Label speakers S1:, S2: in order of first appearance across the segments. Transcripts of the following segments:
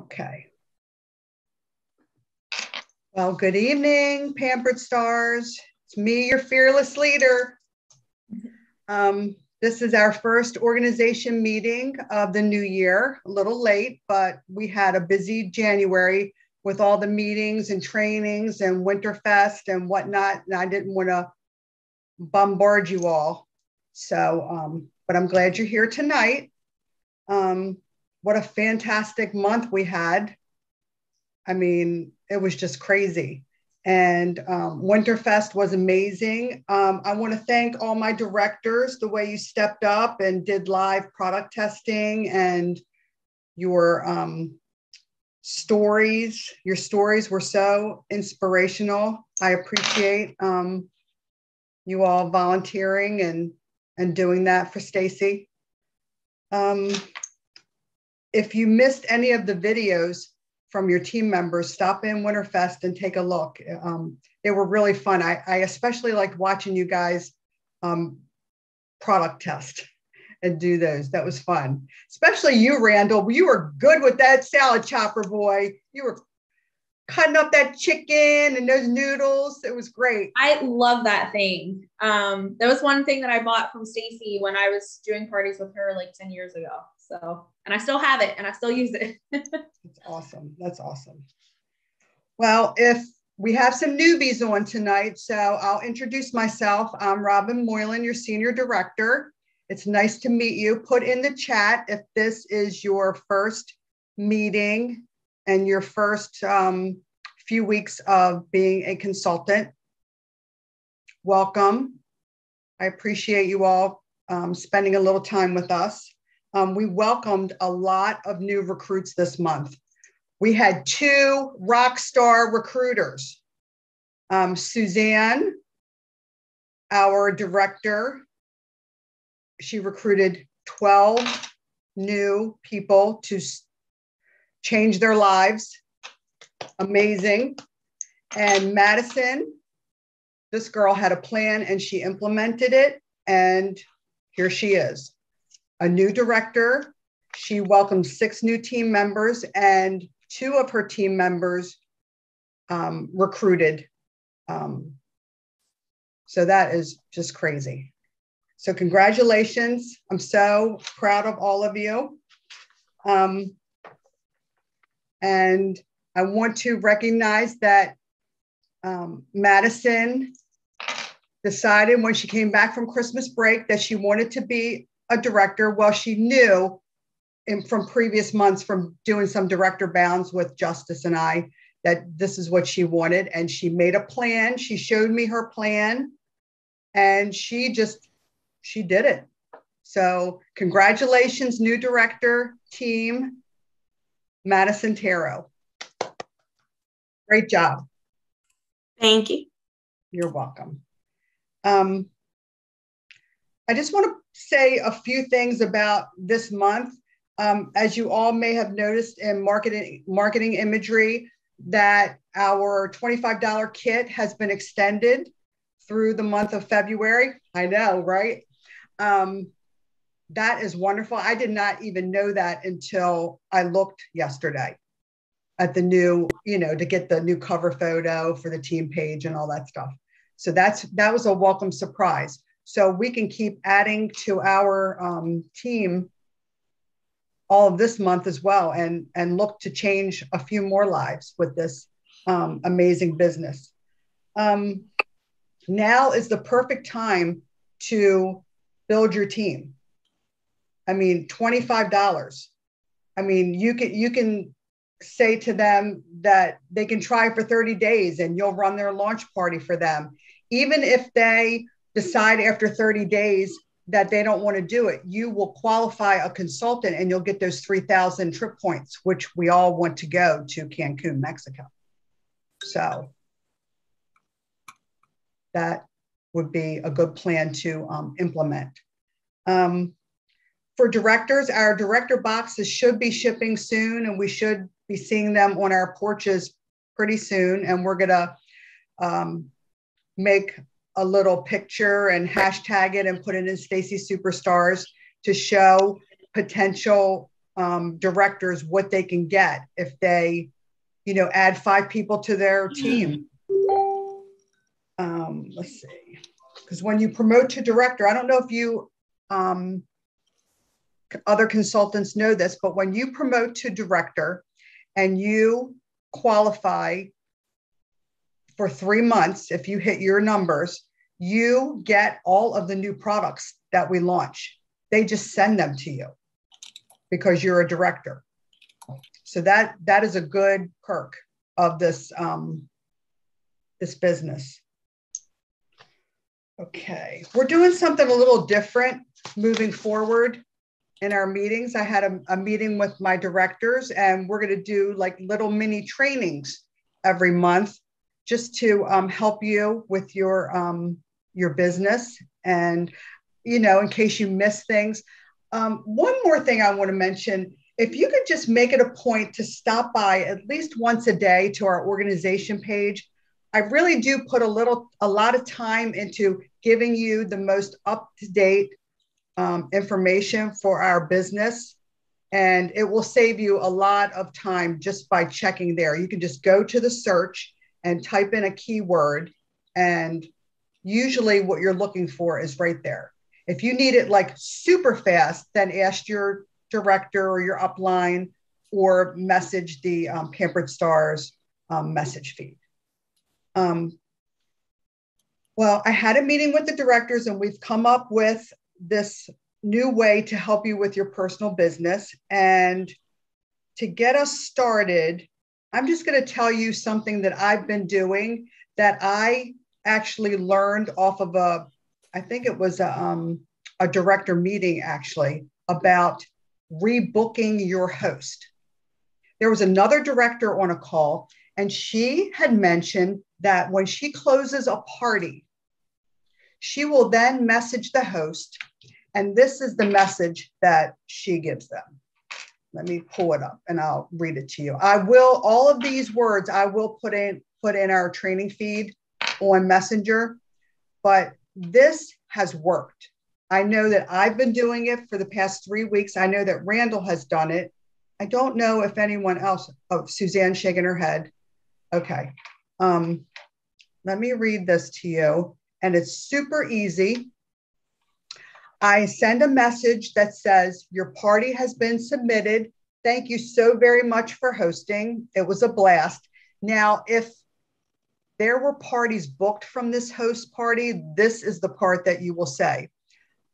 S1: Okay. Well, good evening, Pampered Stars. It's me, your fearless leader. This is our first organization meeting of the new year, a little late, but we had a busy January with all the meetings and trainings and Winterfest and whatnot, and I didn't want to bombard you all. So, but I'm glad you're here tonight. What a fantastic month we had. I mean, it was just crazy. And Winterfest was amazing. I want to thank all my directors, the way you stepped up and did live product testing and your stories. Your stories were so inspirational. I appreciate you all volunteering and doing that for Stacy. If you missed any of the videos from your team members, stop in Winterfest and take a look. They were really fun. I especially liked watching you guys product test and do those. That was fun. Especially you, Randall. You were good with that salad chopper, boy. You were cutting up that chicken and those noodles. It was great.
S2: I love that thing. That was one thing that I bought from Stacy when I was doing parties with her like 10 years ago. So, and I still have it and I still use it.
S1: That's awesome. That's awesome. Well, if we have some newbies on tonight, so I'll introduce myself. I'm Robin Moylan, your Senior Director. It's nice to meet you. Put in the chat if this is your first meeting and your first few weeks of being a consultant. Welcome. I appreciate you all spending a little time with us. We welcomed a lot of new recruits this month. We had 2 rock star recruiters. Suzanne, our director, she recruited 12 new people to change their lives. Amazing. And Madison, this girl had a plan and she implemented it. And here she is. A new director. She welcomed 6 new team members and 2 of her team members recruited. So that is just crazy. So congratulations. I'm so proud of all of you. And I want to recognize that Madison decided when she came back from Christmas break that she wanted to be a director. Well, she knew from previous months from doing some director bounds with Justice and I that this is what she wanted. And she made a plan. She showed me her plan and she did it. So congratulations, new director team, Madison Taro. Great job.
S3: Thank you.
S1: You're welcome. I just want to say a few things about this month. As you all may have noticed in marketing imagery, that our $25 kit has been extended through the month of February. I know, right? That is wonderful. I did not even know that until I looked yesterday at the new, to get the new cover photo for the team page and all that stuff. So that was a welcome surprise. So we can keep adding to our team all of this month as well and look to change a few more lives with this amazing business. Now is the perfect time to build your team. I mean, $25. I mean, you can say to them that they can try for 30 days and you'll run their launch party for them. Even if they decide after 30 days that they don't want to do it, you will qualify a consultant and you'll get those 3,000 trip points, which we all want to go to Cancun, Mexico. So that would be a good plan to implement. For directors, our director boxes should be shipping soon and we should be seeing them on our porches pretty soon. And we're gonna make a little picture and hashtag it and put it in Stacy Superstars to show potential directors what they can get if they, add 5 people to their team. Let's see, because when you promote to director, I don't know if you, other consultants know this, but when you promote to director and you qualify for 3 months, if you hit your numbers, you get all of the new products that we launch. They just send them to you because you're a director. So that is a good perk of this, this business. Okay, we're doing something a little different moving forward in our meetings. I had a meeting with my directors, and we're going to do like little mini trainings every month just to help you with your business, and in case you miss things. One more thing I want to mention: if you could just make it a point to stop by at least once a day to our organization page. I really do put a lot of time into giving you the most up-to-date information for our business, and it will save you a lot of time just by checking there. You can just go to the search and type in a keyword, and usually what you're looking for is right there. If you need it like super fast, then ask your director or your upline, or message the Pampered Stars message feed. Well, I had a meeting with the directors, and we've come up with this new way to help you with your personal business. And to get us started, I'm just going to tell you something that I've been doing that I actually learned off of I think it was a director meeting actually, about rebooking your host. There was another director on a call, and she had mentioned that when she closes a party, she will then message the host. And this is the message that she gives them. Let me pull it up and I'll read it to you. All of these words I will put in our training feed on Messenger, but this has worked. I know that I've been doing it for the past 3 weeks. I know that Randall has done it. I don't know if anyone else. Oh, Suzanne's shaking her head. Okay. Let me read this to you. And it's super easy. I send a message that says, your party has been submitted. Thank you so very much for hosting. It was a blast. Now, if there were parties booked from this host party, this is the part that you will say.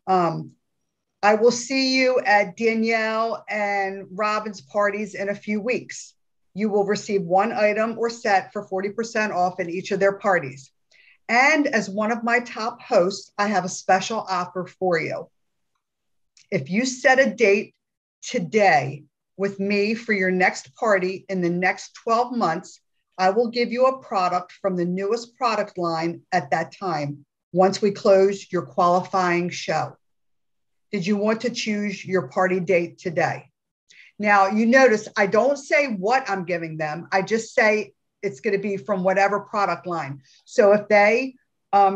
S1: I will see you at Danielle and Robin's parties in a few weeks. You will receive one item or set for 40% off in each of their parties. And as one of my top hosts, I have a special offer for you. If you set a date today with me for your next party in the next 12 months, I will give you a product from the newest product line at that time, once we close your qualifying show. Did you want to choose your party date today? Now, you notice I don't say what I'm giving them. I just say it's going to be from whatever product line. So if they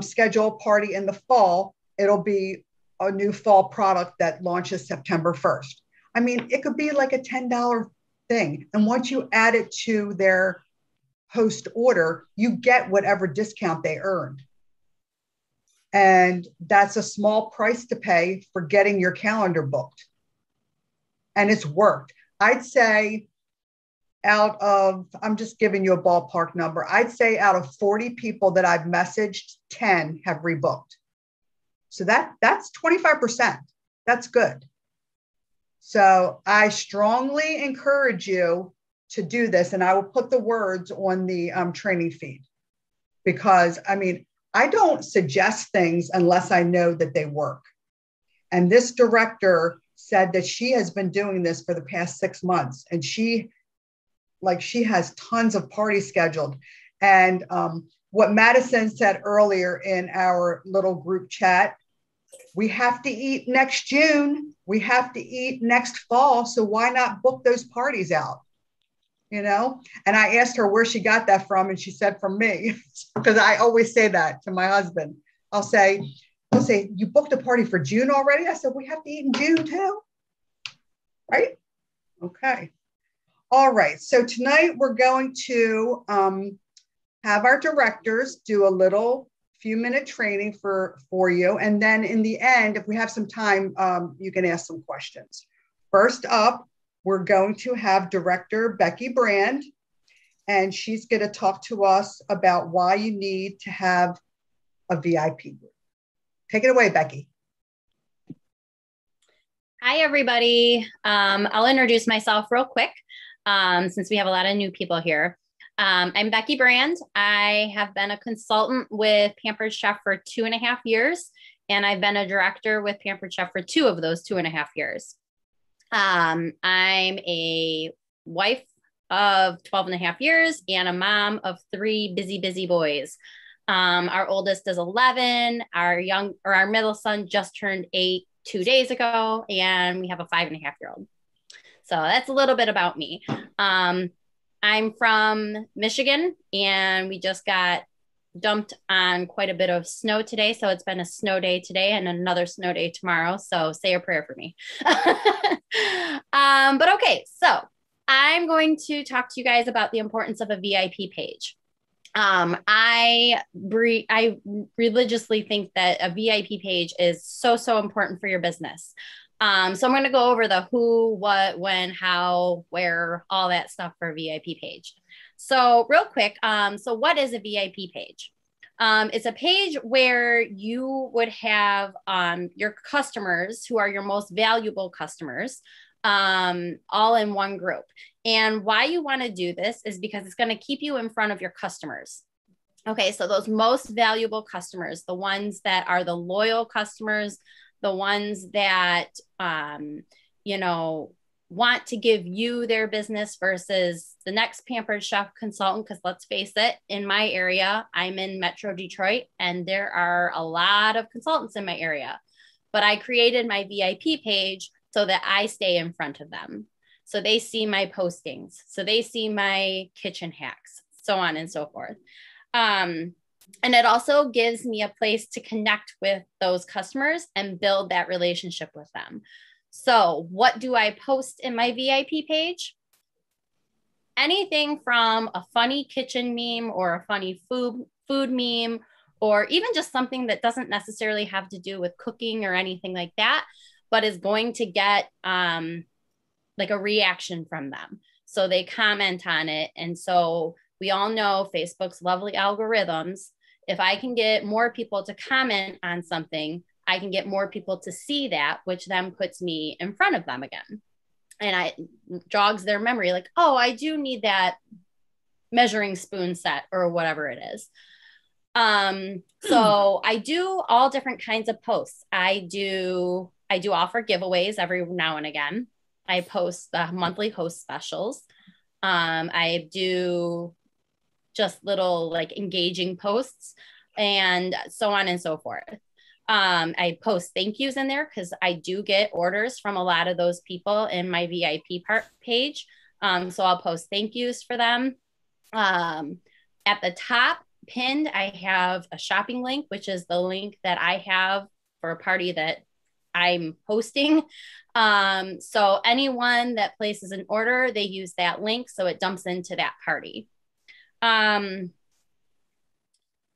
S1: schedule a party in the fall, it'll be a new fall product that launches September 1st. I mean, it could be like a $10 thing. And once you add it to their host order, you get whatever discount they earned. And that's a small price to pay for getting your calendar booked. And it's worked. I'd say I'm just giving you a ballpark number. I'd say out of 40 people that I've messaged, 10 have rebooked. So that's 25%. That's good. So I strongly encourage you to do this. And I will put the words on the training feed, because I don't suggest things unless I know that they work. And this director said that she has been doing this for the past 6 months, and she has tons of parties scheduled. And what Madison said earlier in our little group chat, we have to eat next June. We have to eat next fall. So why not book those parties out? And I asked her where she got that from. And she said, from me, because I always say that to my husband. He'll say, you booked a party for June already? I said, we have to eat in June too. Right? Okay. All right. So tonight we're going to have our directors do a little few-minute training for you. And then in the end, if we have some time, you can ask some questions. First up, we're going to have Director Becky Brand, and she's going to talk to us about why you need to have a VIP group. Take it away, Becky.
S4: Hi, everybody. I'll introduce myself real quick since we have a lot of new people here. I'm Becky Brand. I have been a consultant with Pampered Chef for 2.5 years, and I've been a director with Pampered Chef for 2 of those 2.5 years. I'm a wife of 12.5 years and a mom of 3 busy boys. Our oldest is 11. Our middle son just turned 8 2 days ago, and we have a 5.5-year-old. So that's a little bit about me. I'm from Michigan, and we just got dumped on quite a bit of snow today. So it's been a snow day today and another snow day tomorrow. So say a prayer for me. But okay, so I'm going to talk to you guys about the importance of a VIP page. I religiously think that a VIP page is so important for your business. So I'm going to go over the who, what, when, how, where, all that stuff for a VIP page. So real quick, so what is a VIP page? It's a page where you would have your customers, who are your most valuable customers, all in one group. And why you want to do this is because it's going to keep you in front of your customers. Okay, so those most valuable customers, the ones that are the loyal customers, the ones that, want to give you their business versus the next Pampered Chef consultant. Because let's face it, in my area, I'm in Metro Detroit, and there are a lot of consultants in my area. But I created my VIP page so that I stay in front of them. So they see my postings. So they see my kitchen hacks, so on and so forth. And it also gives me a place to connect with those customers and build that relationship with them. So what do I post in my VIP page? Anything from a funny kitchen meme or a funny food meme, or even just something that doesn't necessarily have to do with cooking or anything like that, but is going to get like a reaction from them. So they comment on it. And so we all know Facebook's lovely algorithms. If I can get more people to comment on something, I can get more people to see that, which then puts me in front of them again. And I jogs their memory like, oh, I do need that measuring spoon set or whatever it is. So I do all different kinds of posts. I do offer giveaways every now and again. I post the monthly host specials. I do just little like engaging posts and so on and so forth. I post thank yous in there because I do get orders from a lot of those people in my VIP page. So I'll post thank yous for them. At the top pinned, I have a shopping link, which is the link that I have for a party that I'm hosting. So anyone that places an order, they use that link. So it dumps into that party.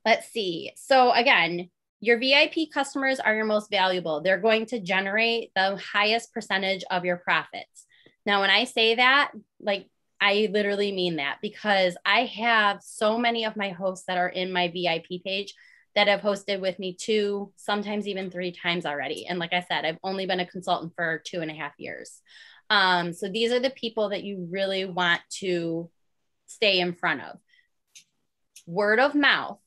S4: Let's see. So again, your VIP customers are your most valuable. They're going to generate the highest percentage of your profits. Now, when I say that, like, I literally mean that, because I have so many of my hosts that are in my VIP page that have hosted with me 2, sometimes even 3 times already. And like I said, I've only been a consultant for 2.5 years. So these are the people that you really want to stay in front of. Word of mouth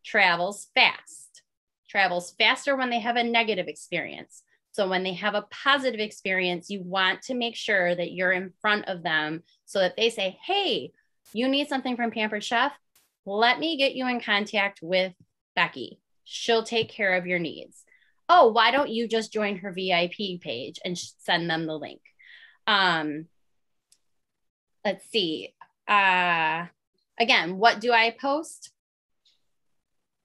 S4: travels faster when they have a negative experience. So when they have a positive experience, you want to make sure that you're in front of them so that they say, hey, you need something from Pampered Chef? Let me get you in contact with Becky. She'll take care of your needs. Oh, why don't you just join her VIP page and send them the link? Let's see. Again, what do I post?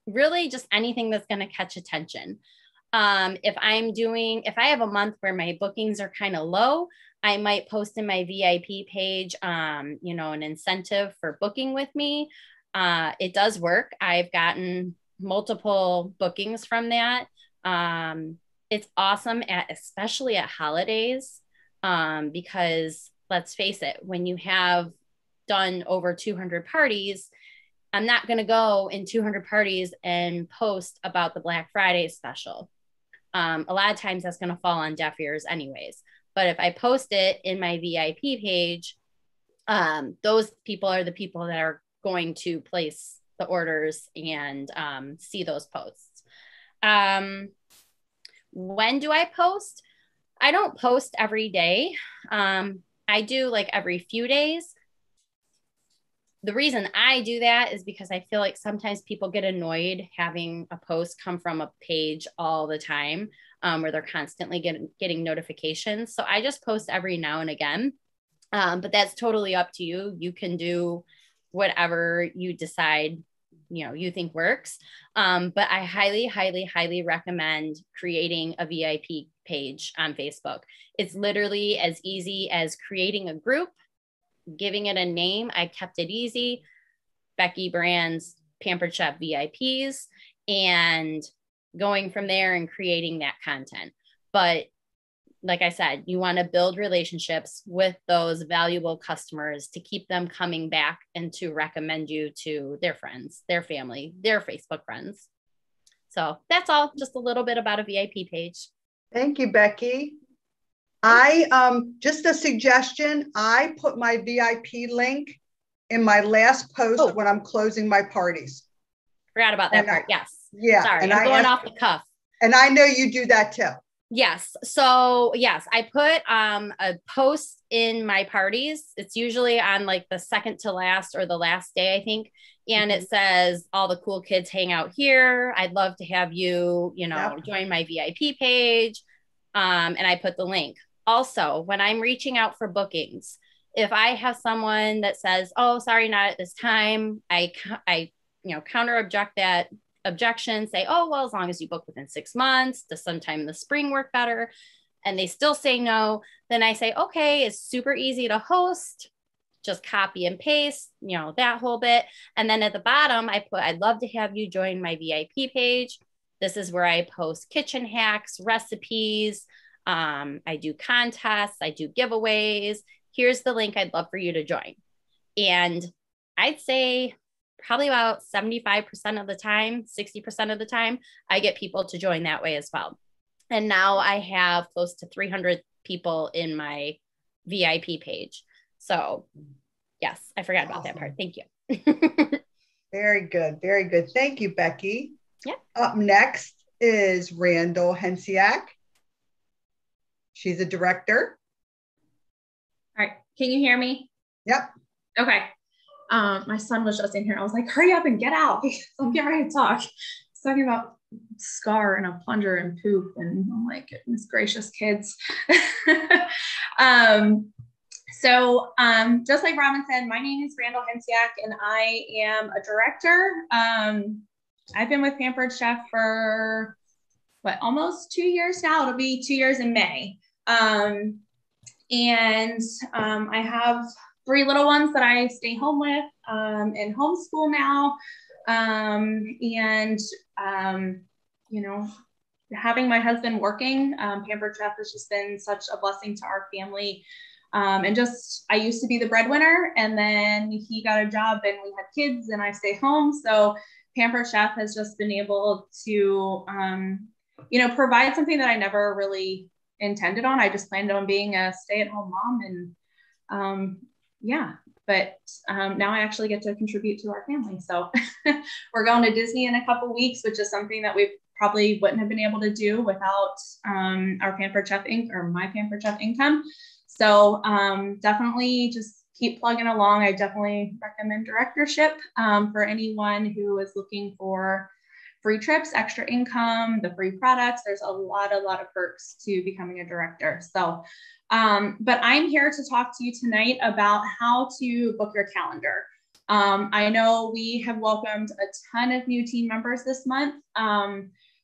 S4: Really just anything that's going to catch attention. If I have a month where my bookings are kind of low, I might post in my VIP page, you know, an incentive for booking with me. It does work. I've gotten multiple bookings from that. It's awesome especially at holidays, because let's face it, when you have done over 200 parties, I'm not going to go in 200 parties and post about the Black Friday special. A lot of times that's going to fall on deaf ears anyways. But if I post it in my VIP page, those people are the people that are going to place the orders and see those posts. When do I post? I don't post every day. I do like every few days. The reason I do that is because I feel like sometimes people get annoyed having a post come from a page all the time, where they're constantly getting notifications. So I just post every now and again. But that's totally up to you. You can do whatever you decide, you know, you think works. But I highly, highly, highly recommend creating a VIP page on Facebook. It's literally as easy as creating a group, giving it a name. I kept it easy. Becky Brands Pampered Chef VIPs, and going from there and creating that content. But like I said, you want to build relationships with those valuable customers to keep them coming back and to recommend you to their friends, their family, their Facebook friends. So that's all, just a little bit about a VIP page.
S1: Thank you, Becky. I just a suggestion. I put my VIP link in my last post when I'm closing my parties.
S4: Forgot about that part. Yes.
S1: Yeah.
S4: Sorry, I'm going off the cuff.
S1: And I know you do that too.
S4: Yes. So yes, I put a post in my parties. It's usually on like the second to last or the last day, I think. And it says, all the cool kids hang out here. I'd love to have you, you know, join my VIP page. And I put the link. Also, when I'm reaching out for bookings, if I have someone that says, oh, sorry, not at this time, I you know, counter object that objection, say, oh, well, as long as you book within 6 months, does sometime in the spring work better? And they still say no, then I say, okay, it's super easy to host. Just copy and paste, you know, that whole bit. And then at the bottom, I put, I'd love to have you join my VIP page. This is where I post kitchen hacks, recipes. I do contests, I do giveaways. Here's the link. I'd love for you to join. And I'd say probably about 75% of the time, 60% of the time, I get people to join that way as well. And now I have close to 300 people in my VIP page. So yes, I forgot about that part. Thank you.
S1: Very good. Very good. Thank you, Becky.
S4: Yeah.
S1: Up next is Randall Hensiak. She's a director.
S2: All right. Can you hear me?
S1: Yep.
S2: Okay. My son was just in here. I was like, hurry up and get out. I'm getting ready to talk. He's talking about scar and a plunger and poop. And I'm like, goodness gracious, kids. So just like Robin said, my name is Randall Hensiak and I am a director. I've been with Pampered Chef for almost 2 years now. It'll be 2 years in May. I have 3 little ones that I stay home with and homeschool now. You know, having my husband working, Pampered Chef has just been such a blessing to our family. I used to be the breadwinner, and then he got a job and we had kids and I stay home. So Pampered Chef has just been able to, you know, provide something that I never really intended on. I just planned on being a stay-at-home mom, and now I actually get to contribute to our family. So we're going to Disney in a couple weeks, which is something that we probably wouldn't have been able to do without our Pampered Chef my Pampered Chef income. So definitely just keep plugging along. I definitely recommend directorship for anyone who is looking for free trips, extra income, the free products. There's a lot of perks to becoming a director. So, but I'm here to talk to you tonight about how to book your calendar. I know we have welcomed a ton of new team members this month.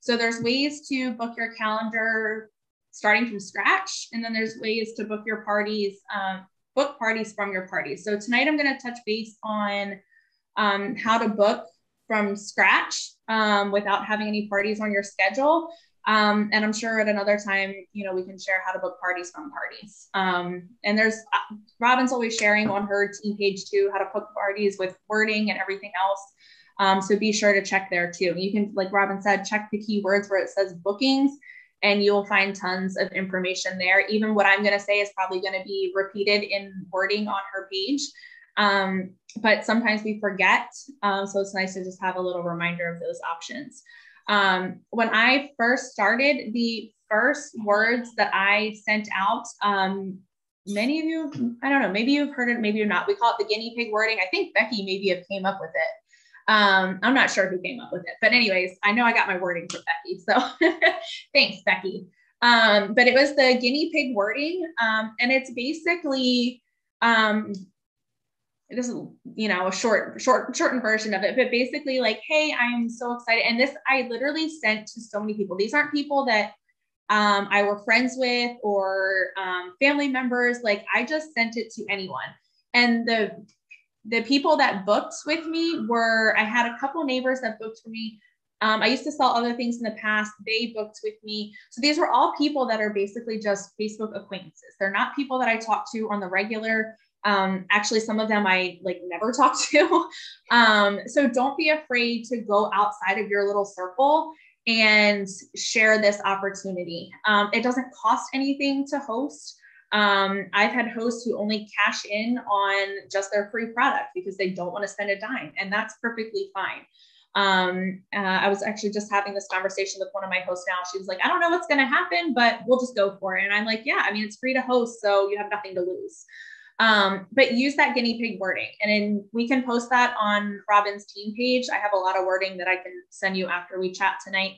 S2: So there's ways to book your calendar starting from scratch. And then there's ways to book your parties, book parties from your parties. So tonight I'm going to touch base on how to book from scratch without having any parties on your schedule. And I'm sure at another time, we can share how to book parties from parties. And there's Robin's always sharing on her team page too, how to book parties with wording and everything else. So be sure to check there too. You can, like Robin said, check the keywords where it says bookings, and you'll find tons of information there. Even what I'm going to say is probably going to be repeated in wording on her page. But sometimes we forget. So it's nice to just have a little reminder of those options. When I first started, the first words that I sent out, many of you, I don't know, maybe you've heard it, maybe you're not. We call it the guinea pig wording. I think Becky maybe have came up with it. I'm not sure who came up with it, but anyways, I know I got my wording from Becky. So thanks, Becky. But it was the guinea pig wording. And it's basically, it is, a shortened version of it, but basically like, hey, I'm so excited. And this, I literally sent to so many people. These aren't people that I were friends with or family members. Like I just sent it to anyone. And the people that booked with me I had a couple neighbors that booked for me. I used to sell other things in the past. They booked with me. So these were all people that are basically just Facebook acquaintances. They're not people that I talk to on the regular. Actually, some of them I never talk to. So don't be afraid to go outside of your little circle and share this opportunity. It doesn't cost anything to host. I've had hosts who only cash in on just their free product because they don't want to spend a dime, and that's perfectly fine. I was actually just having this conversation with one of my hosts now. She was like, I don't know what's going to happen, but we'll just go for it. And I'm like, yeah, I mean, it's free to host, so you have nothing to lose. But use that guinea pig wording, and then we can post that on Robin's team page. I have a lot of wording that I can send you after we chat tonight.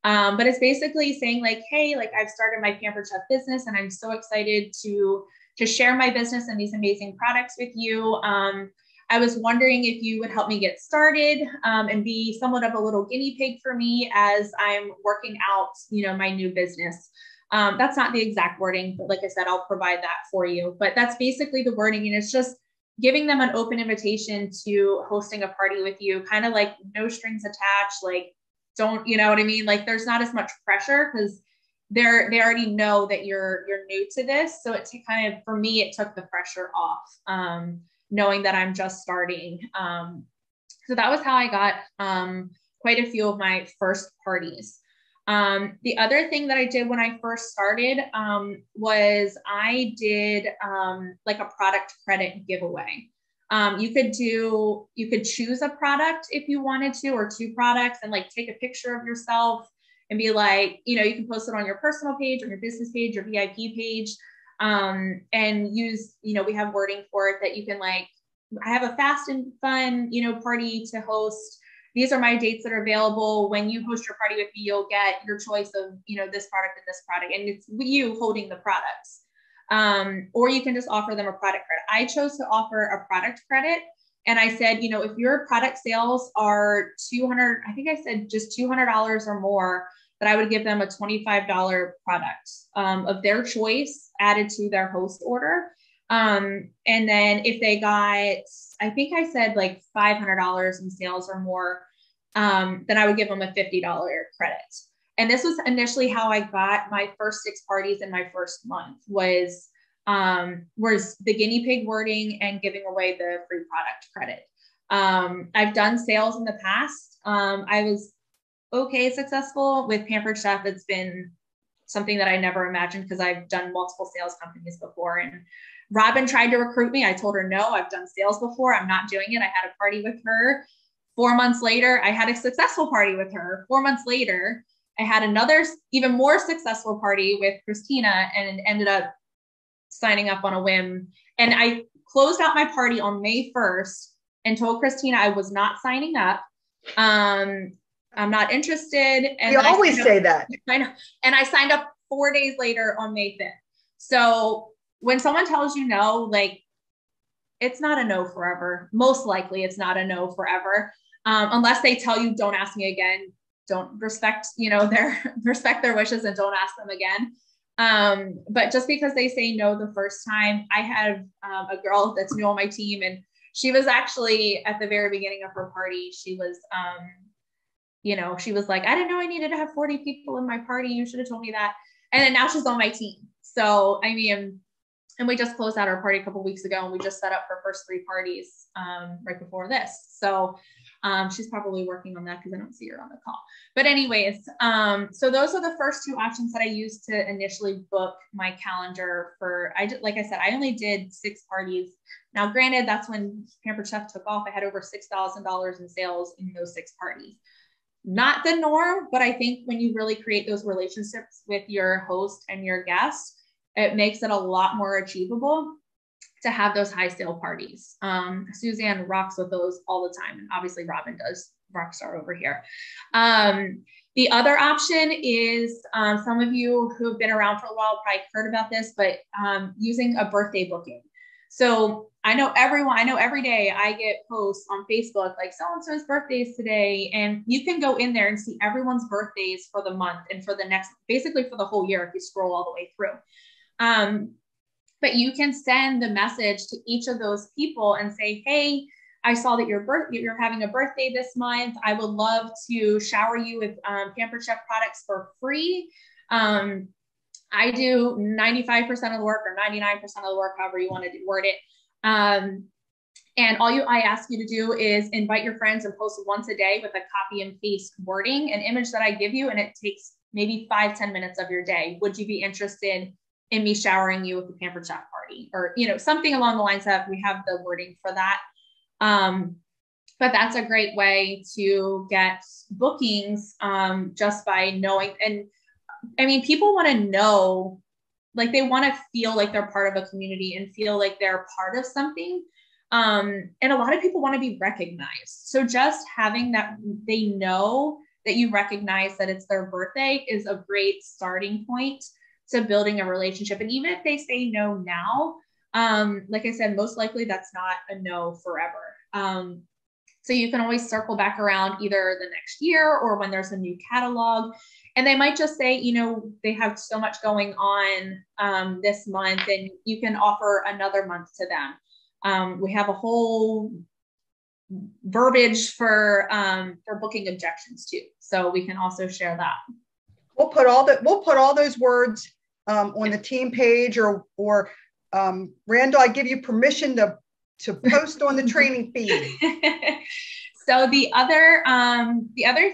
S2: But it's basically saying like, hey, I've started my Pampered Chef business and I'm so excited to share my business and these amazing products with you. I was wondering if you would help me get started and be somewhat of a little guinea pig for me as I'm working out, my new business. That's not the exact wording, but like I said, I'll provide that for you. But that's basically the wording. And it's just giving them an open invitation to hosting a party with you, kind of like no strings attached, don't, you know what I mean? There's not as much pressure because they already know that you're new to this. So for me, it took the pressure off, knowing that I'm just starting. So that was how I got quite a few of my first parties. The other thing that I did when I first started was I did a product credit giveaway. You could choose a product if you wanted to, or two products, and take a picture of yourself and be like, you can post it on your personal page, on your business page, your VIP page, and use, we have wording for it that you can I have a fast and fun, party to host. These are my dates that are available. When you host your party with me, you'll get your choice of, this product and this product, and it's you holding the products. Or you can just offer them a product credit. I chose to offer a product credit. And I said, if your product sales are $200, I think I said just $200 or more, that I would give them a $25 product of their choice added to their host order. And then if they got, I think I said $500 in sales or more, then I would give them a $50 credit. And this was initially how I got my first 6 parties in my first month was the guinea pig wording and giving away the free product credit. I've done sales in the past. I was successful with Pampered Chef. It's been something that I never imagined because I've done multiple sales companies before. And Robin tried to recruit me. I told her, no, I've done sales before. I'm not doing it. I had a party with her. 4 months later, I had a successful party with her. 4 months later, I had another even more successful party with Christina and ended up signing up on a whim. And I closed out my party on May 1st and told Christina I was not signing up. I'm not interested. And
S1: you always say that.
S2: I know. And I signed up 4 days later on May 5th. So when someone tells you no, it's not a no forever. Most likely it's not a no forever. Unless they tell you, don't ask me again. Don't respect, respect their wishes and don't ask them again. But just because they say no the first time, I have a girl that's new on my team, and she was actually at the very beginning of her party. She was, she was like, I didn't know I needed to have 40 people in my party. You should have told me that. And then now she's on my team. So, I mean, and we just closed out our party a couple of weeks ago, and we just set up her first 3 parties right before this. So she's probably working on that because I don't see her on the call. But anyways, so those are the first 2 options that I used to initially book my calendar for. Like I said, I only did 6 parties. Now, granted, that's when Pampered Chef took off. I had over $6,000 in sales in those 6 parties. Not the norm, but I think when you really create those relationships with your host and your guests, it makes it a lot more achievable to have those high sale parties. Suzanne rocks with those all the time. And obviously Robin does, rockstar over here. The other option is some of you who have been around for a while probably heard about this, but using a birthday booking. So I know every day I get posts on Facebook, like so-and-so's birthdays today. And you can go in there and see everyone's birthdays for the month and for the next, basically for the whole year, if you scroll all the way through. But you can send the message to each of those people and say, hey, I saw that you're having a birthday this month. I would love to shower you with Pampered Chef products for free. I do 95% of the work or 99% of the work, however you want to word it. And I ask you to do is invite your friends and post once a day with a copy and paste wording, an image that I give you, and it takes maybe 5-10 minutes of your day. Would you be interested in me showering you with the Pampered Chef party? Or, something along the lines of, we have the wording for that. But that's a great way to get bookings just by knowing. And I mean, people want to know, like they want to feel like they're part of a community and feel like they're part of something. And a lot of people want to be recognized. So just having that, they know that you recognize that it's their birthday is a great starting point to building a relationship. And even if they say no now, like I said, most likely that's not a no forever. So you can always circle back around either the next year or when there's a new catalog. And they might just say, they have so much going on this month, and you can offer another month to them. We have a whole verbiage for booking objections too. So we can also share that.
S1: We'll put all those words on the team page, or Randall, I give you permission to post on the training feed.
S2: So the other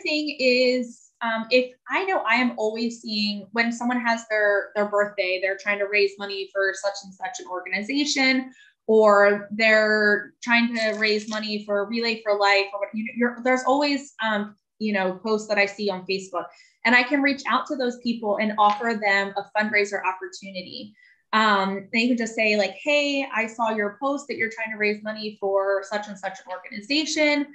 S2: thing is, if I know I am always seeing when someone has their birthday, they're trying to raise money for such and such an organization, or they're trying to raise money for Relay for Life, or what, there's always, posts that I see on Facebook, and I can reach out to those people and offer them a fundraiser opportunity. They can just say like, hey, I saw your post that you're trying to raise money for such and such an organization.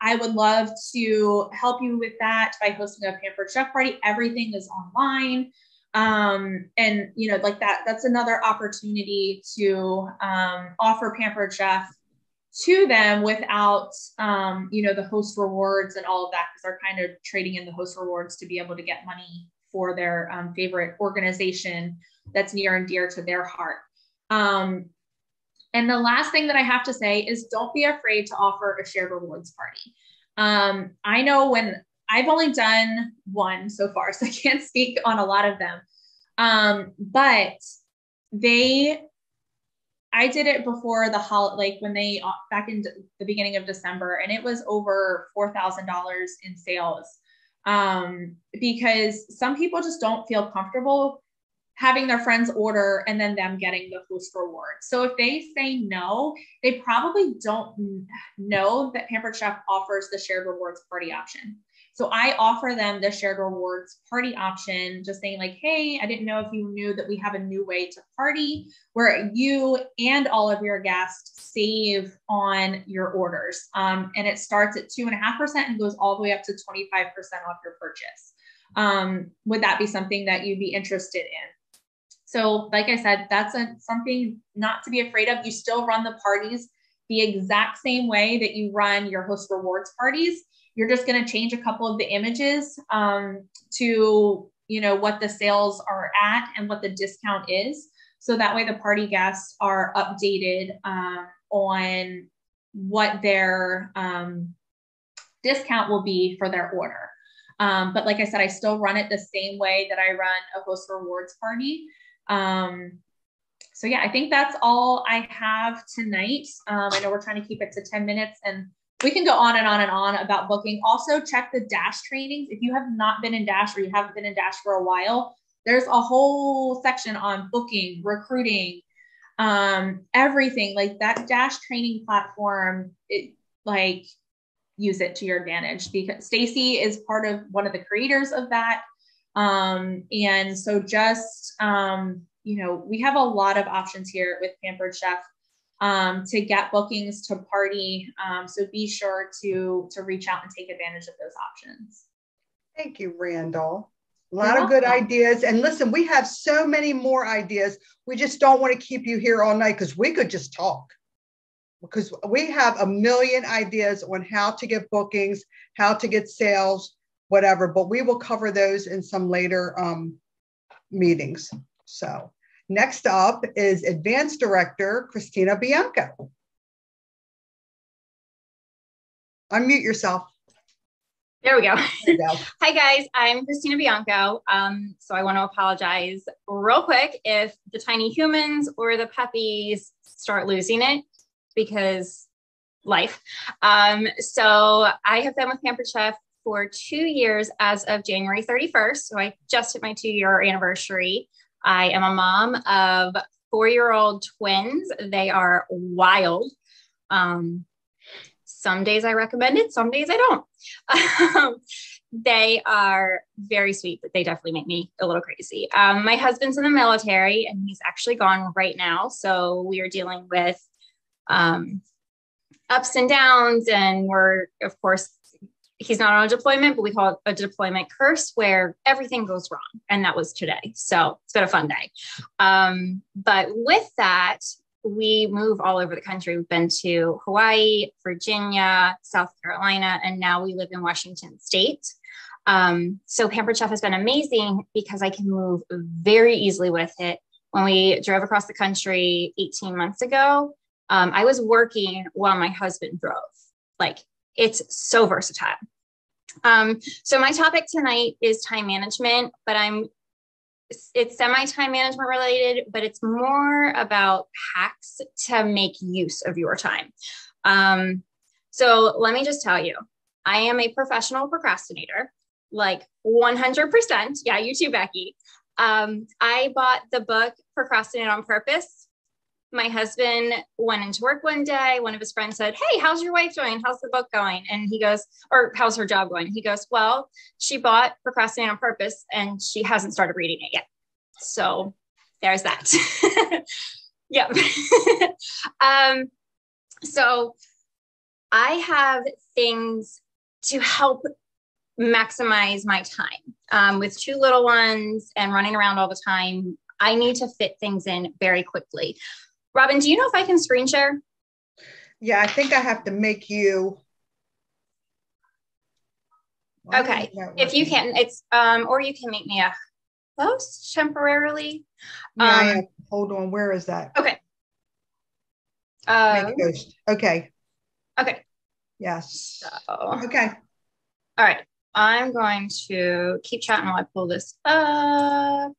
S2: I would love to help you with that by hosting a Pampered Chef party. Everything is online. And like that's another opportunity to offer Pampered Chef to them without, the host rewards and all of that, because they're kind of trading in the host rewards to be able to get money for their favorite organization that's near and dear to their heart. And the last thing that I have to say is don't be afraid to offer a shared rewards party. I know when I've only done one so far, so I can't speak on a lot of them. But I did it before the holiday, like when back in the beginning of December, and it was over $4,000 in sales. Because some people just don't feel comfortable having their friends order and then them getting the host reward. So if they say no, they probably don't know that Pampered Chef offers the shared rewards party option. So I offer them the shared rewards party option, just saying like, hey, I didn't know if you knew that we have a new way to party where you and all of your guests save on your orders. And it starts at 2.5% and goes all the way up to 25% off your purchase. Would that be something that you'd be interested in? So like I said, that's something not to be afraid of. You still run the parties the exact same way that you run your host rewards parties. You're just going to change a couple of the images to, what the sales are at and what the discount is. So that way the party guests are updated on what their discount will be for their order. But like I said, I still run it the same way that I run a host rewards party. So yeah, I think that's all I have tonight. I know we're trying to keep it to 10 minutes, and we can go on and on and on about booking. Also check the Dash trainings. If you have not been in Dash or you haven't been in Dash for a while, there's a whole section on booking, recruiting, everything. Like that Dash training platform, use it to your advantage, because Stacy is one of the creators of that. And so just, we have a lot of options here with Pampered Chef to get bookings to party. So be sure to reach out and take advantage of those options.
S1: Thank you, Randall. A lot of good ideas. And listen, we have so many more ideas. We just don't want to keep you here all night, because we could just talk. Because we have a million ideas on how to get bookings, how to get sales, whatever, but we will cover those in some later meetings. So next up is Advanced Director, Christina Bianco. Unmute yourself.
S3: There we go.
S1: There you go.
S3: Hi guys, I'm Christina Bianco. So I want to apologize real quick if the tiny humans or the puppies start losing it, because life. So I have been with Pampered Chef for 2 years as of January 31st. So I just hit my 2-year anniversary. I am a mom of 4-year-old twins. They are wild. Some days I recommend it, some days I don't. They are very sweet, but they definitely make me a little crazy. My husband's in the military and he's actually gone right now. So we are dealing with ups and downs, and we're, of course, he's not on a deployment, but we call it a deployment curse, where everything goes wrong. And that was today. So it's been a fun day. But with that, we move all over the country. We've been to Hawaii, Virginia, South Carolina, and now we live in Washington State. So Pampered Chef has been amazing because I can move very easily with it. When we drove across the country 18 months ago, I was working while my husband drove. Like, it's so versatile. So my topic tonight is time management, but it's semi-time management related, but it's more about hacks to make use of your time. So let me just tell you, I am a professional procrastinator, like 100%. Yeah, you too, Becky. I bought the book Procrastinate on Purpose. My husband went into work one day. One of his friends said, "Hey, how's your wife doing? How's the book going?" And he goes, or how's her job going? He goes, "Well, she bought Procrastinate on Purpose and she hasn't started reading it yet." So there's that. Yep. So I have things to help maximize my time. With 2 little ones and running around all the time, I need to fit things in very quickly. Robin, do you know if I can screen share?
S1: Yeah, I think I have to make you.
S3: Okay. If you can, it's, or you can make me a host temporarily.
S1: Yeah, hold on. Where is that?
S3: Okay.
S1: Make a host. Okay.
S3: Okay.
S1: Yes.
S3: So,
S1: okay.
S3: All right. I'm going to keep chatting while I pull this up.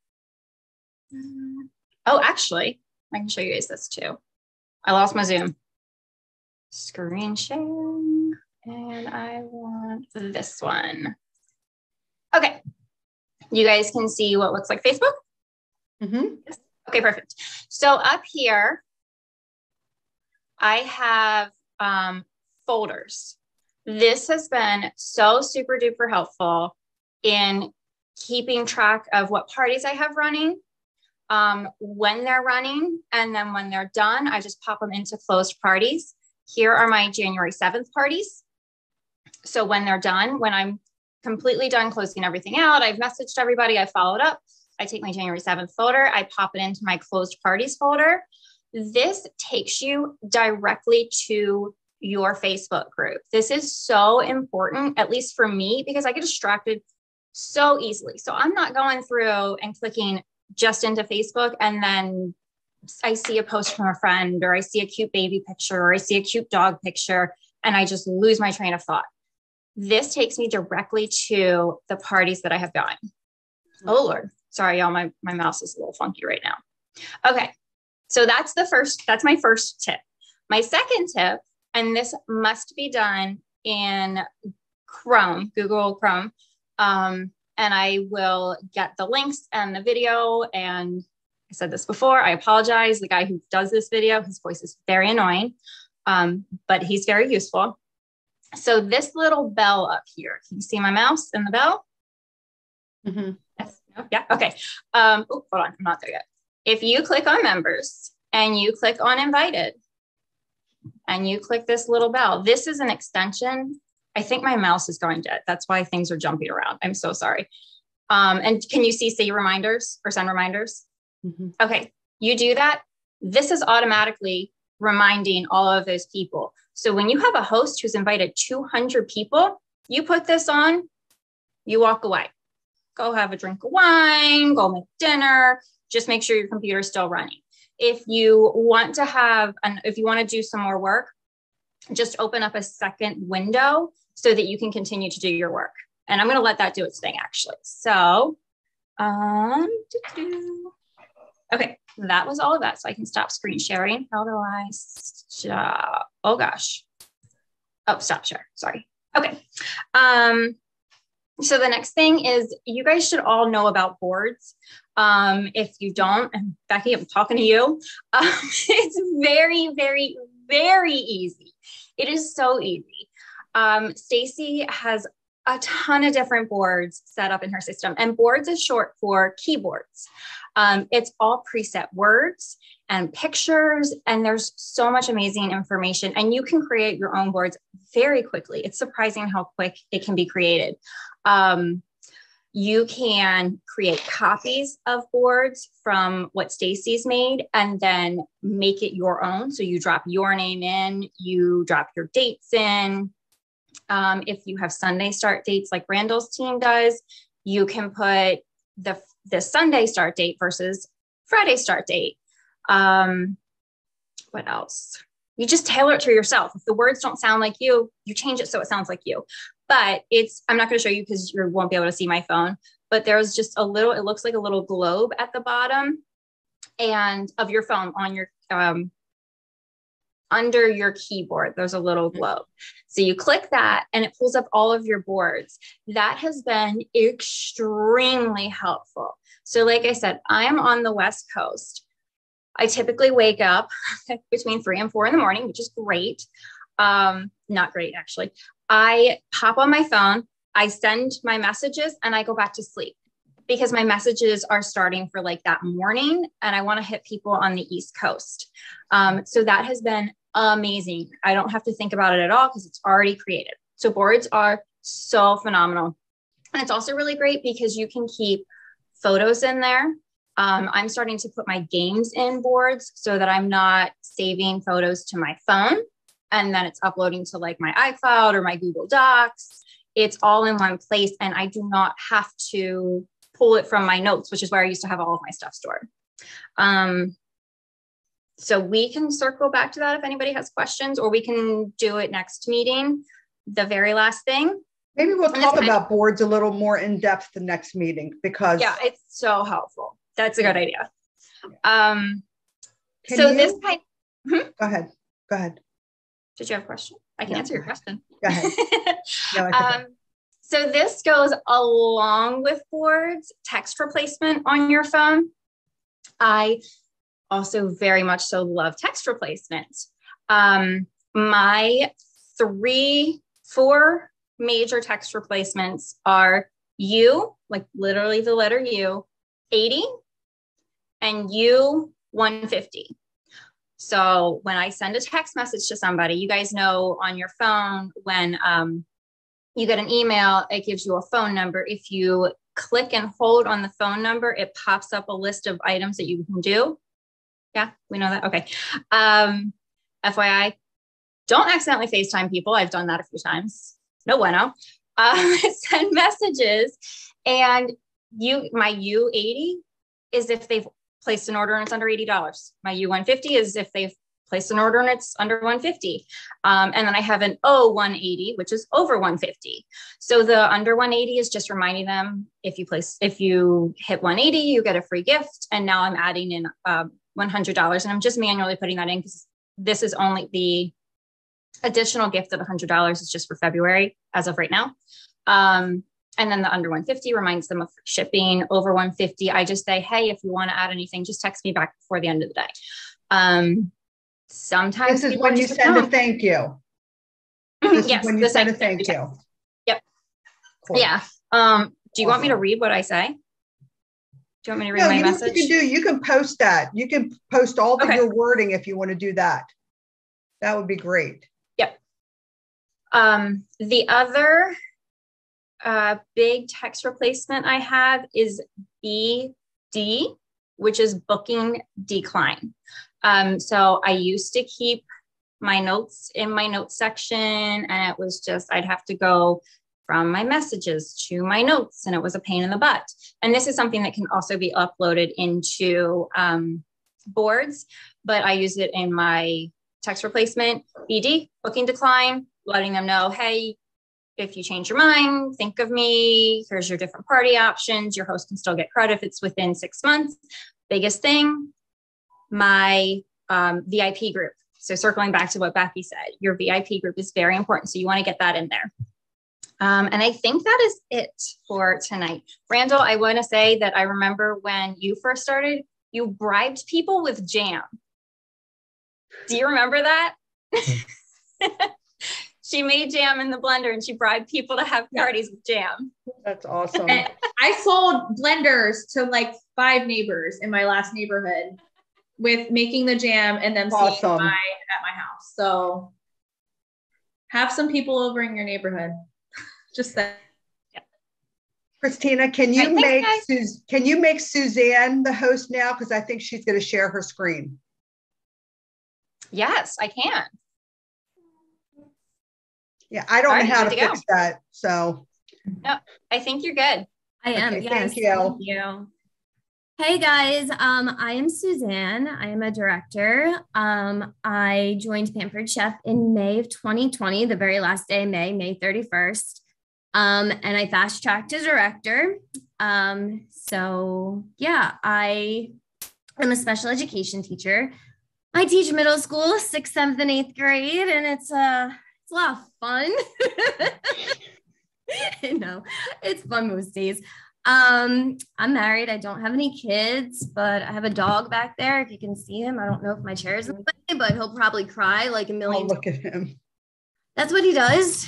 S3: Oh, actually, I can show you guys this too. I lost my Zoom. Screen share. And I want this one. Okay. You guys can see what looks like Facebook?
S1: Mm-hmm.
S3: Yes. Okay, perfect. So up here, I have folders. This has been so super duper helpful in keeping track of what parties I have running, when they're running, and then when they're done, I just pop them into closed parties. Here are my January 7th parties. So when they're done, when I'm completely done closing everything out, I've messaged everybody, I followed up, I take my January 7th folder, I pop it into my closed parties folder. This takes you directly to your Facebook group. This is so important, at least for me, because I get distracted so easily. So I'm not going through and clicking just into Facebook and then I see a post from a friend, or I see a cute baby picture, or I see a cute dog picture, and I just lose my train of thought. This takes me directly to the parties that I have gone. Oh Lord, sorry, y'all, my mouse is a little funky right now. Okay, so that's my first tip. My second tip, and this must be done in Chrome, Google Chrome, and I will get the links and the video. And I said this before, I apologize. The guy who does this video, his voice is very annoying, but he's very useful. So this little bell up here, can you see my mouse and the bell?
S1: Mm-hmm.
S3: Yes. No? Yeah. Okay. Oh, hold on. I'm not there yet. If you click on members and you click on invited and you click this little bell, this is an extension. I think my mouse is going dead. That's why things are jumping around. I'm so sorry. And can you see reminders or send reminders? Mm-hmm. Okay. You do that. This is automatically reminding all of those people. So when you have a host who's invited 200 people, you put this on, you walk away. Go have a drink of wine, go make dinner, just make sure your computer's still running. If you want to do some more work, just open up a second window so that you can continue to do your work. And I'm going to let that do its thing, actually. So, okay, that was all of that. So I can stop screen sharing. How do I stop? Oh gosh. Oh, stop share. Sorry. Okay. So the next thing is you guys should all know about boards. If you don't, and Becky, I'm talking to you. It's very, very, very easy. It is so easy. Stacy has a ton of different boards set up in her system, and boards is short for keyboards. It's all preset words and pictures, and there's so much amazing information, and you can create your own boards very quickly. It's surprising how quick it can be created. You can create copies of boards from what Stacy's made and then make it your own. So you drop your name in, you drop your dates in. If you have Sunday start dates like Randall's team does, you can put the Sunday start date versus Friday start date. What else? You just tailor it to yourself. If the words don't sound like you, you change it so it sounds like you. But I'm not going to show you because you won't be able to see my phone, but there's just it looks like a little globe at the bottom and of your phone on your, under your keyboard, there's a little globe. So you click that and it pulls up all of your boards. That has been extremely helpful. So like I said, I'm on the West Coast. I typically wake up between 3 and 4 in the morning, which is great. Not great, actually. I pop on my phone, I send my messages, and I go back to sleep because my messages are starting for like that morning, and I want to hit people on the East Coast. So that has been amazing. I don't have to think about it at all because it's already created. So boards are so phenomenal. And it's also really great because you can keep photos in there. I'm starting to put my games in boards so that I'm not saving photos to my phone and then it's uploading to like my iCloud or my Google Docs. It's all in one place and I do not have to pull it from my notes, which is where I used to have all of my stuff stored. So we can circle back to that if anybody has questions, or we can do it next meeting. The very last thing.
S1: Maybe we'll talk about boards a little more in depth the next meeting because.
S3: Yeah, it's so helpful. That's a good idea.
S1: This kind. Go ahead.
S3: Did you have a question? I can answer your question.
S1: Go ahead.
S3: So this goes along with boards, text replacement on your phone. I also very much so love text replacement. My 4 major text replacements are U, like literally the letter U, 80, and U, 150. So when I send a text message to somebody, you guys know on your phone, when you get an email, it gives you a phone number. If you click and hold on the phone number, it pops up a list of items that you can do. Yeah, we know that. Okay. FYI, don't accidentally FaceTime people. I've done that a few times. No bueno. send messages, and my U80 is if they've placed an order and it's under $80. My U150 is if they've placed an order and it's under 150. And then I have an O180, which is over 150. So the under 180 is just reminding them if you hit 180, you get a free gift. And now I'm adding in $100, and I'm just manually putting that in because this is only the additional gift of $100 is just for February as of right now. And then the under 150 reminds them of shipping. Over 150, I just say, hey, if you want to add anything, just text me back before the end of the day. Sometimes
S1: this is when you send a thank you.
S3: Yes,
S1: when you send a thank you.
S3: Yep.
S1: Cool.
S3: Yeah. Do you want me to read what I say? Do you want me to read my message?
S1: You can post that. You can post all of your wording if you want to do that. That would be great.
S3: Yep. The other big text replacement I have is BD, which is booking decline. So I used to keep my notes in my notes section, and it was just, I'd have to go from my messages to my notes, and it was a pain in the butt. And this is something that can also be uploaded into boards, but I use it in my text replacement. BD, booking decline, letting them know, hey, if you change your mind, think of me. Here's your different party options. Your host can still get credit if it's within 6 months. Biggest thing, my VIP group. So circling back to what Becky said, your VIP group is very important. So you want to get that in there. And I think that is it for tonight. Randall, I want to say that I remember when you first started, you bribed people with jam. Do you remember that? She made jam in the blender and she bribed people to have parties with jam.
S1: That's awesome.
S2: And I sold blenders to like 5 neighbors in my last neighborhood with making the jam and them seeing mine at my house. So have some people over in your neighborhood. Just that.
S1: Yeah. Christina, can you make Suzanne the host now? Because I think she's going to share her screen.
S3: Yes, I can.
S1: Yeah, I don't know how to fix that. So
S3: no, I think you're good.
S4: I am.
S1: Okay,
S4: yes.
S1: Thank you.
S4: Thank you. Hey guys, I am Suzanne. I am a director. I joined Pampered Chef in May of 2020, the very last day of May 31st. And I fast tracked to director. So yeah, I am a special education teacher. I teach middle school, 6th, 7th, and 8th grade, and it's a lot of fun. No, it's fun most days. I'm married. I don't have any kids, but I have a dog back there. If you can see him, I don't know if my chair is in the way, but he'll probably cry like a million.
S1: Oh, look at him.
S4: That's what he does.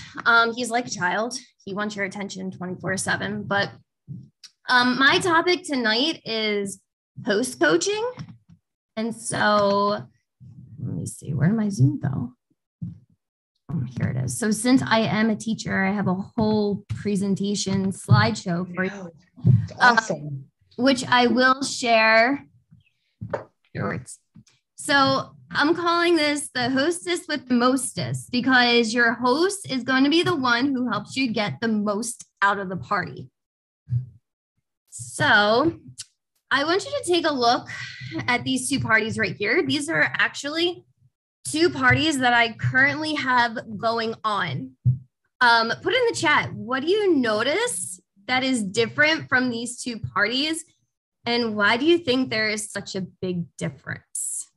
S4: He's like a child. He wants your attention 24/7. But my topic tonight is host coaching. And so let me see, where did my Zoom go? Oh, here it is. So since I am a teacher, I have a whole presentation slideshow for you.
S1: It's awesome.
S4: Which I will share. So I'm calling this the hostess with the mostest, because your host is going to be the one who helps you get the most out of the party. So I want you to take a look at these 2 parties right here. These are actually 2 parties that I currently have going on. Put in the chat, what do you notice that is different from these 2 parties? And why do you think there is such a big difference?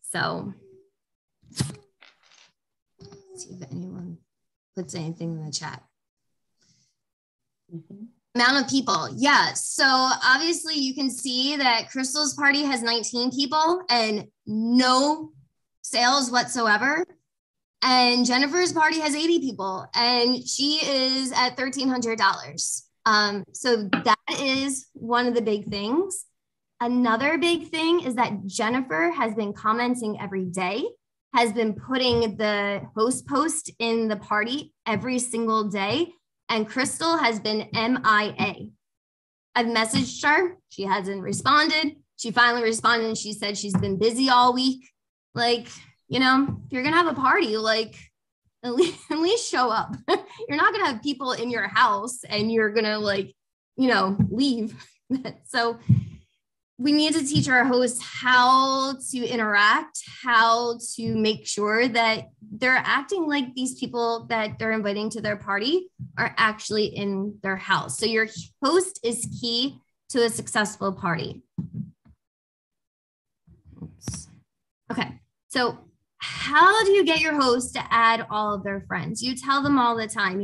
S4: So, let's see if anyone puts anything in the chat. Amount of people. Yeah. So obviously you can see that Crystal's party has 19 people and no sales whatsoever. And Jennifer's party has 80 people and she is at $1,300. So that is one of the big things. Another big thing is that Jennifer has been commenting every day, has been putting the host post in the party every single day. And Crystal has been MIA. I've messaged her. She hasn't responded. She finally responded and she said she's been busy all week. Like, you know, if you're going to have a party, like,
S5: at least show up. You're not going to have people in your house and you're going to leave. So we need to teach our hosts how to interact, how to make sure that they're acting like these people that they're inviting to their party are actually in their house. So your host is key to a successful party. Oops. Okay, so how do you get your host to add all of their friends? You tell them all the time,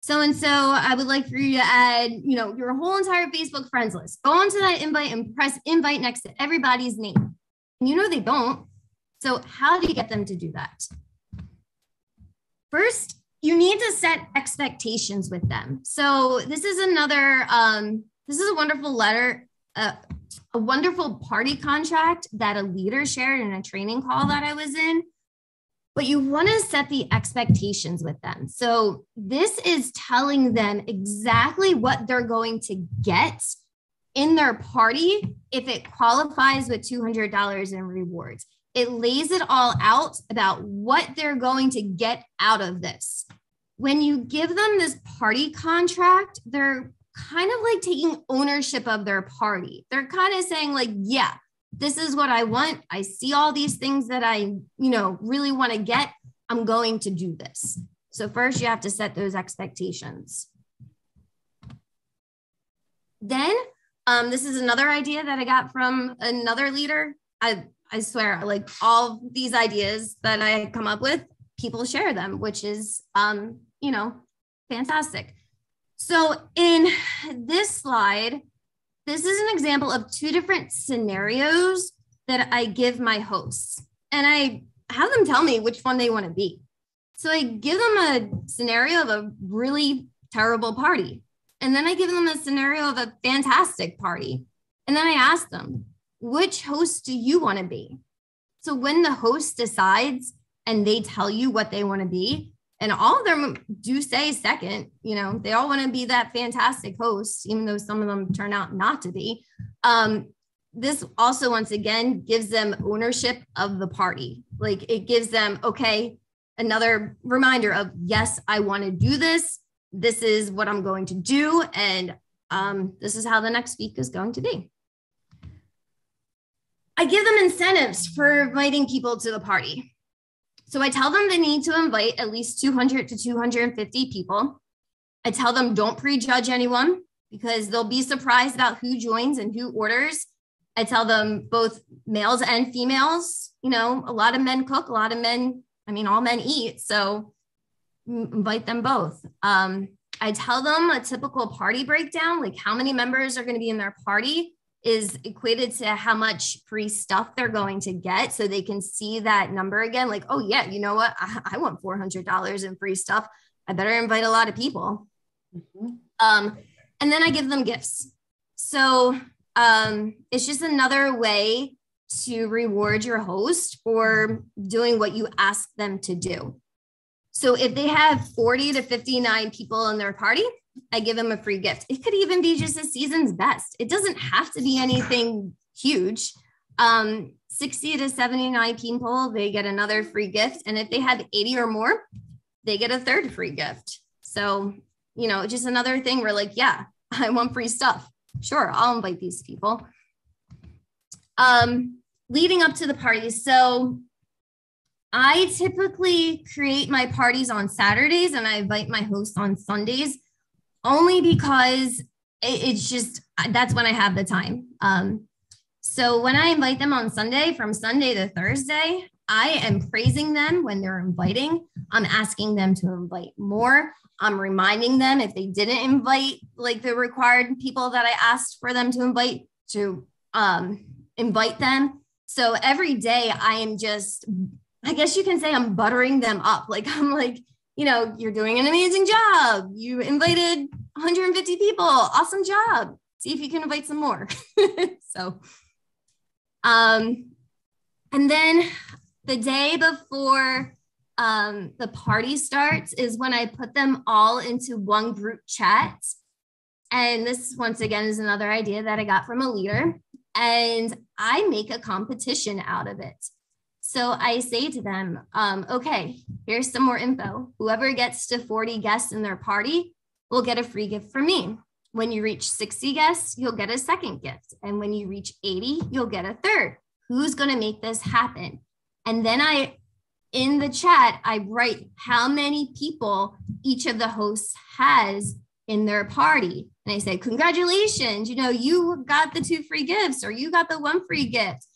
S5: so-and-so, I would like for you to add, your whole entire Facebook friends list. Go onto that invite and press invite next to everybody's name. And they don't. So how do you get them to do that? First, you need to set expectations with them. So this is this is a wonderful letter, a wonderful party contract that a leader shared in a training call that I was in. But you want to set the expectations with them. So this is telling them exactly what they're going to get in their party if it qualifies with $200 in rewards. It lays it all out about what they're going to get out of this. When you give them this party contract, they're kind of like taking ownership of their party. They're kind of saying yeah, this is what I want. I see all these things that I, really want to get. I'm going to do this. So first you have to set those expectations. Then this is another idea that I got from another leader. I swear, all these ideas that I come up with, people share them, which is, fantastic. So in this slide, this is an example of two different scenarios that I give my hosts, and I have them tell me which one they want to be. So I give them a scenario of a really terrible party, and then I give them a scenario of a fantastic party. And then I ask them, which host do you want to be? So when the host decides and they tell you what they want to be, and all of them do say second, they all want to be that fantastic host, even though some of them turn out not to be. This also, once again, gives them ownership of the party. It gives them, okay, another reminder of, yes, I want to do this. This is what I'm going to do. And this is how the next week is going to be. I give them incentives for inviting people to the party. So I tell them they need to invite at least 200 to 250 people. I tell them don't prejudge anyone because they'll be surprised about who joins and who orders. I tell them both males and females, a lot of men cook, a lot of men, all men eat. So invite them both. I tell them a typical party breakdown, how many members are going to be in their party is equated to how much free stuff they're going to get. So they can see that number again, oh yeah, you know what? I want $400 in free stuff. I better invite a lot of people. Mm-hmm. And then I give them gifts. So it's just another way to reward your host for doing what you ask them to do. So if they have 40 to 59 people in their party, I give them a free gift. It could even be just a season's best. It doesn't have to be anything huge. 60 to 79 people, they get another free gift. And if they have 80 or more, they get a third free gift. So, just another thing where yeah, I want free stuff. Sure, I'll invite these people. Leading up to the parties. So I typically create my parties on Saturdays and I invite my hosts on Sundays only because it's just, that's when I have the time. So when I invite them on Sunday, from Sunday to Thursday, I am praising them when they're inviting. I'm asking them to invite more. I'm reminding them if they didn't invite the required people that I asked for them to invite them. So every day I am just, I guess you can say I'm buttering them up. You're doing an amazing job. You invited 150 people. Awesome job. See if you can invite some more. So, and then the day before the party starts is when I put them all into one group chat. And this, once again, is another idea that I got from a leader. And I make a competition out of it. So I say to them, okay, here's some more info. Whoever gets to 40 guests in their party will get a free gift from me. When you reach 60 guests, you'll get a second gift. And when you reach 80, you'll get a third. Who's going to make this happen? And then in the chat, I write how many people each of the hosts has in their party. And I say, congratulations, you got the 2 free gifts, or you got the 1 free gift.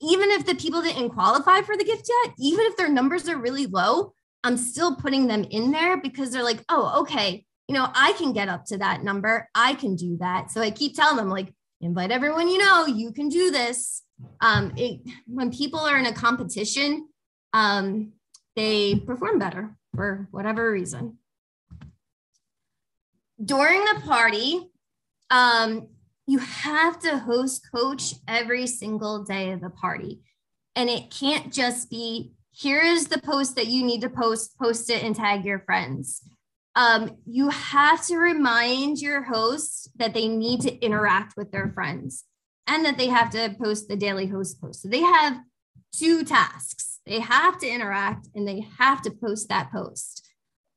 S5: Even if the people didn't qualify for the gift yet, even if their numbers are really low, I'm still putting them in there because they're like, oh, okay, I can get up to that number. I can do that. So I keep telling them, like, invite everyone, you can do this. When people are in a competition, they perform better for whatever reason. During the party, you have to host coach every single day of the party. And it can't just be, here's the post that you need to post it and tag your friends. You have to remind your hosts that they need to interact with their friends and that they have to post the daily host post. So they have 2 tasks. They have to interact and they have to post that post.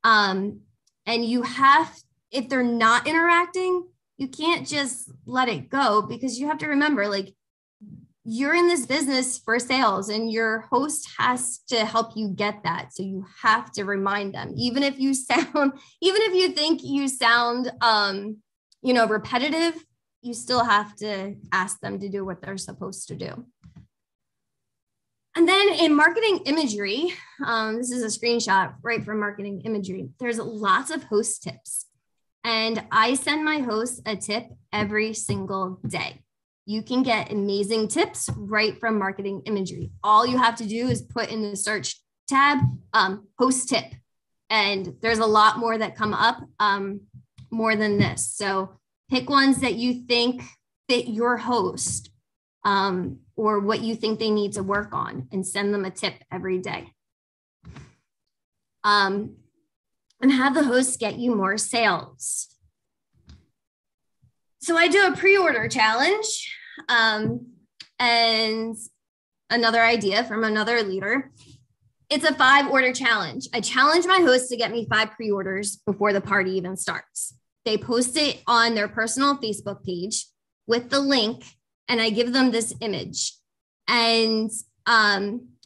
S5: And if they're not interacting, you can't just let it go, because you have to remember, like, you're in this business for sales and your host has to help you get that. So you have to remind them, even if you think you sound, repetitive, you still have to ask them to do what they're supposed to do. And then in marketing imagery, this is a screenshot right from marketing imagery. There's lots of host tips. And I send my hosts a tip every single day. You can get amazing tips right from marketing imagery. All you have to do is put in the search tab, host tip. And there's a lot more that come up, more than this. So pick ones that you think fit your host, or what you think they need to work on, and send them a tip every day. And have the hosts get you more sales. So I do a pre-order challenge, and another idea from another leader. It's a 5-order challenge. I challenge my hosts to get me 5 pre-orders before the party even starts. They post it on their personal Facebook page with the link, and I give them this image. And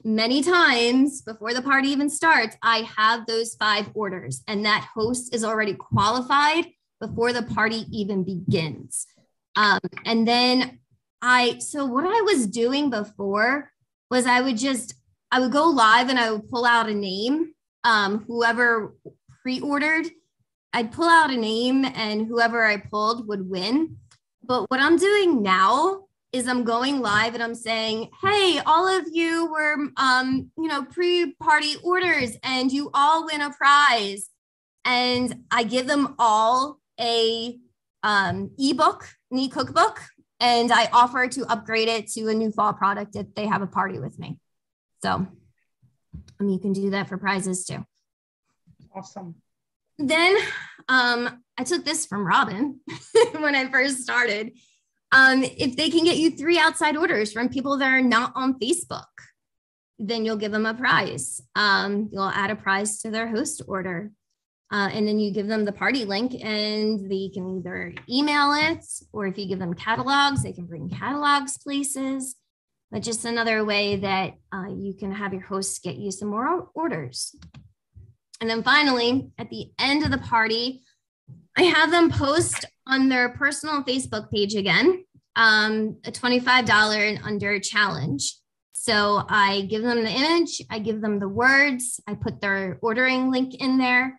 S5: many times before the party even starts, I have those 5 orders, and that host is already qualified before the party even begins. And then so what I was doing before was I would go live and I would pull out a name, whoever pre-ordered, I'd pull out a name and whoever I pulled would win. But what I'm doing now is I'm going live and I'm saying, hey, all of you were, pre-party orders and you all win a prize. And I give them all a ebook, an e-cookbook, and I offer to upgrade it to a new fall product if they have a party with me. So you can do that for prizes too.
S1: Awesome.
S5: Then I took this from Robin when I first started. If they can get you 3 outside orders from people that are not on Facebook, then you'll give them a prize. You'll add a prize to their host order. And then you give them the party link and they can either email it, or if you give them catalogs, they can bring catalogs places. But just another way that you can have your hosts get you some more orders. And then finally, at the end of the party, I have them post on their personal Facebook page again, a $25 and under challenge. So I give them the image, I give them the words, I put their ordering link in there.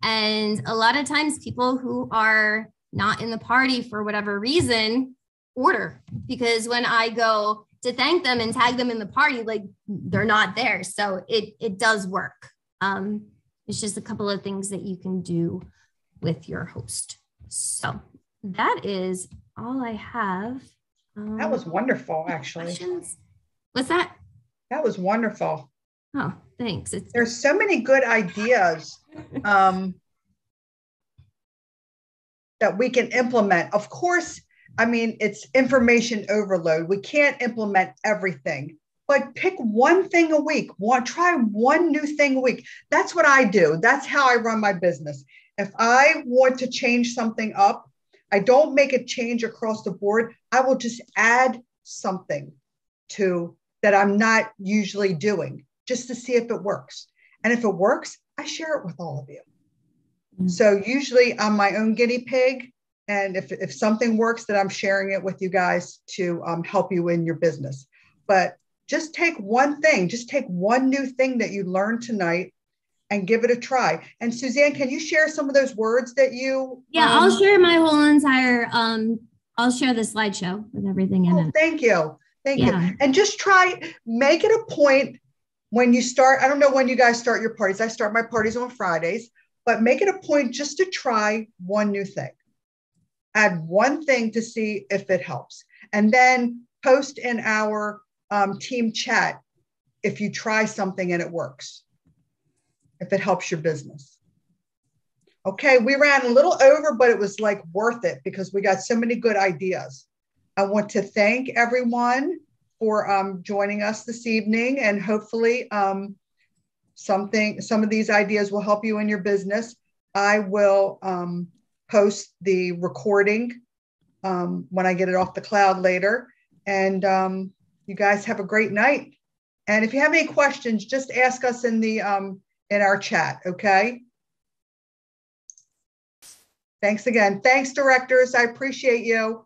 S5: And a lot of times people who are not in the party for whatever reason order, because when I go to thank them and tag them in the party, like, they're not there. So it does work. It's just a couple of things that you can do with your host. So that is all I have.
S1: That was wonderful, actually.
S5: Questions? What's that?
S1: That was wonderful.
S5: Oh, thanks.
S1: There's so many good ideas that we can implement. Of course, I mean, it's information overload. We can't implement everything, but pick one thing a week. Try one new thing a week. That's what I do. That's how I run my business. If I want to change something up, I don't make a change across the board. I will just add something to that I'm not usually doing just to see if it works. And if it works, I share it with all of you. Mm-hmm. So usually I'm my own guinea pig. And if something works, that I'm sharing it with you guys to help you in your business. But just take one thing, just take one new thing that you learned tonight and give it a try. And Suzanne, can you share some of those words that you?
S5: Yeah, I'll share my whole entire, I'll share the slideshow with everything in it.
S1: Thank you. Thank you. And just make it a point when you start. I don't know when you guys start your parties. I start my parties on Fridays, but make it a point just to try one new thing. Add one thing to see if it helps. And then post in our team chat if you try something and it works, if it helps your business. Okay, we ran a little over, but it was like worth it because we got so many good ideas. I want to thank everyone for joining us this evening, and hopefully some of these ideas will help you in your business. I will post the recording when I get it off the cloud later. And you guys have a great night. And if you have any questions, just ask us in our chat, okay? Thanks again. Thanks, directors. I appreciate you.